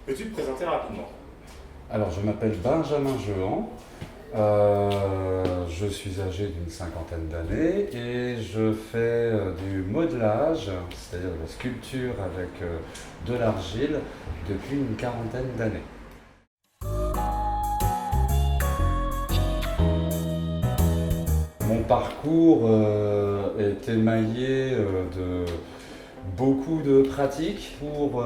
Peux-tu te présenter rapidement? Alors, je m'appelle Benjamin Jehan, je suis âgé d'une cinquantaine d'années et je fais du modelage, c'est-à-dire de la sculpture avec de l'argile, depuis une quarantaine d'années. Mon parcours est émaillé de beaucoup de pratiques pour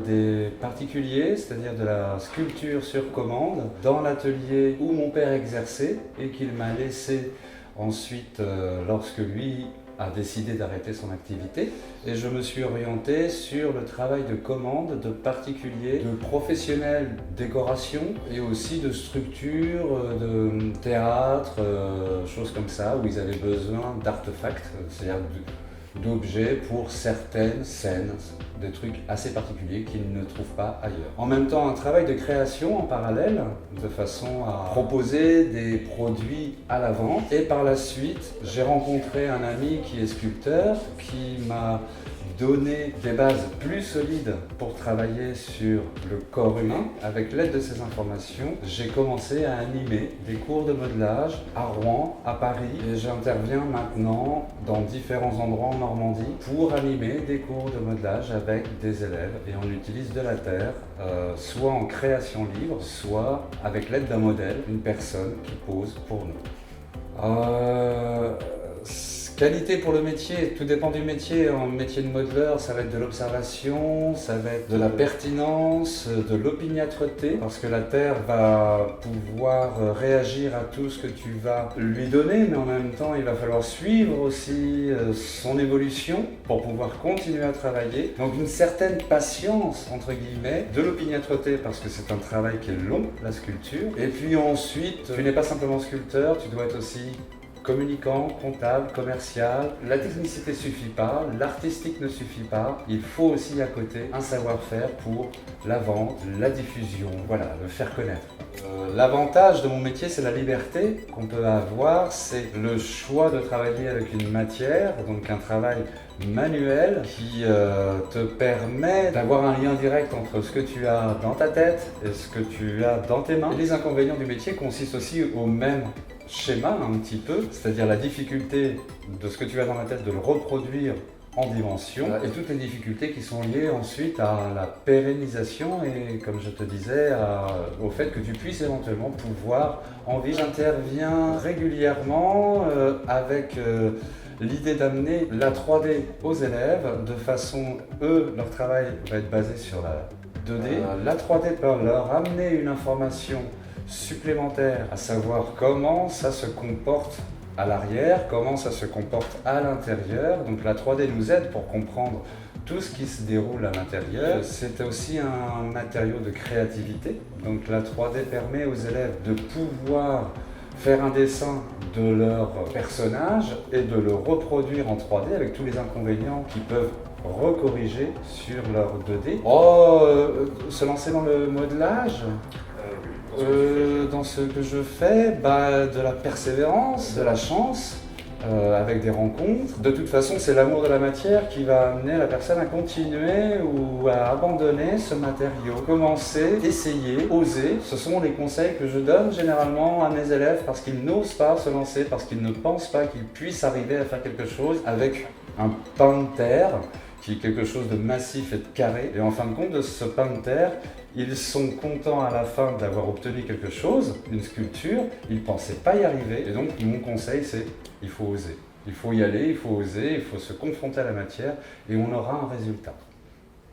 des particuliers, c'est-à-dire de la sculpture sur commande, dans l'atelier où mon père exerçait et qu'il m'a laissé ensuite lorsque lui a décidé d'arrêter son activité. Et je me suis orienté sur le travail de commande de particuliers, de professionnels décoration et aussi de structures, de théâtre, choses comme ça, où ils avaient besoin d'artefacts, c'est-à-dire d'objets pour certaines scènes, des trucs assez particuliers qu'ils ne trouvent pas ailleurs. En même temps, un travail de création en parallèle, de façon à proposer des produits à la vente. Et par la suite, j'ai rencontré un ami qui est sculpteur, qui m'a donné des bases plus solides pour travailler sur le corps humain. Avec l'aide de ces informations, j'ai commencé à animer des cours de modelage à Rouen, à Paris, et j'interviens maintenant dans différents endroits en Normandie pour animer des cours de modelage avec des élèves, et on utilise de la terre, soit en création libre, soit avec l'aide d'un modèle, une personne qui pose pour nous. Qualité pour le métier, tout dépend du métier. En métier de modeleur, ça va être de l'observation, ça va être de la pertinence, de l'opiniâtreté, parce que la terre va pouvoir réagir à tout ce que tu vas lui donner, mais en même temps, il va falloir suivre aussi son évolution pour pouvoir continuer à travailler. Donc une certaine patience, entre guillemets, de l'opiniâtreté, parce que c'est un travail qui est long, la sculpture. Et puis ensuite, tu n'es pas simplement sculpteur, tu dois être aussi communicant, comptable, commercial. La technicité ne suffit pas, l'artistique ne suffit pas. Il faut aussi à côté un savoir-faire pour la vente, la diffusion, voilà, le faire connaître. L'avantage de mon métier, c'est la liberté qu'on peut avoir, c'est le choix de travailler avec une matière, donc un travail manuel qui te permet d'avoir un lien direct entre ce que tu as dans ta tête et ce que tu as dans tes mains. Et les inconvénients du métier consistent aussi au même schéma un petit peu, c'est-à-dire la difficulté de ce que tu as dans la tête de le reproduire en dimension et toutes les difficultés qui sont liées ensuite à la pérennisation et, comme je te disais, au fait que tu puisses éventuellement pouvoir en vivre. J'interviens régulièrement avec l'idée d'amener la 3D aux élèves de façon, eux, leur travail va être basé sur la 2D. La 3D peut leur amener une information supplémentaire, à savoir comment ça se comporte à l'arrière, comment ça se comporte à l'intérieur. Donc la 3D nous aide pour comprendre tout ce qui se déroule à l'intérieur. C'est aussi un matériau de créativité. Donc la 3D permet aux élèves de pouvoir faire un dessin de leur personnage et de le reproduire en 3D avec tous les inconvénients qu'ils peuvent recorriger sur leur 2D. Se lancer dans le modelage, dans ce que je fais, de la persévérance, de la chance, avec des rencontres. De toute façon, c'est l'amour de la matière qui va amener la personne à continuer ou à abandonner ce matériau. Commencer, essayer, oser, ce sont les conseils que je donne généralement à mes élèves parce qu'ils n'osent pas se lancer, parce qu'ils ne pensent pas qu'ils puissent arriver à faire quelque chose avec un pain de terre, qui est quelque chose de massif et de carré. Et en fin de compte, de ce pain de terre, ils sont contents à la fin d'avoir obtenu quelque chose, une sculpture, ils ne pensaient pas y arriver. Et donc mon conseil, c'est il faut oser. Il faut y aller, il faut oser, il faut se confronter à la matière et on aura un résultat.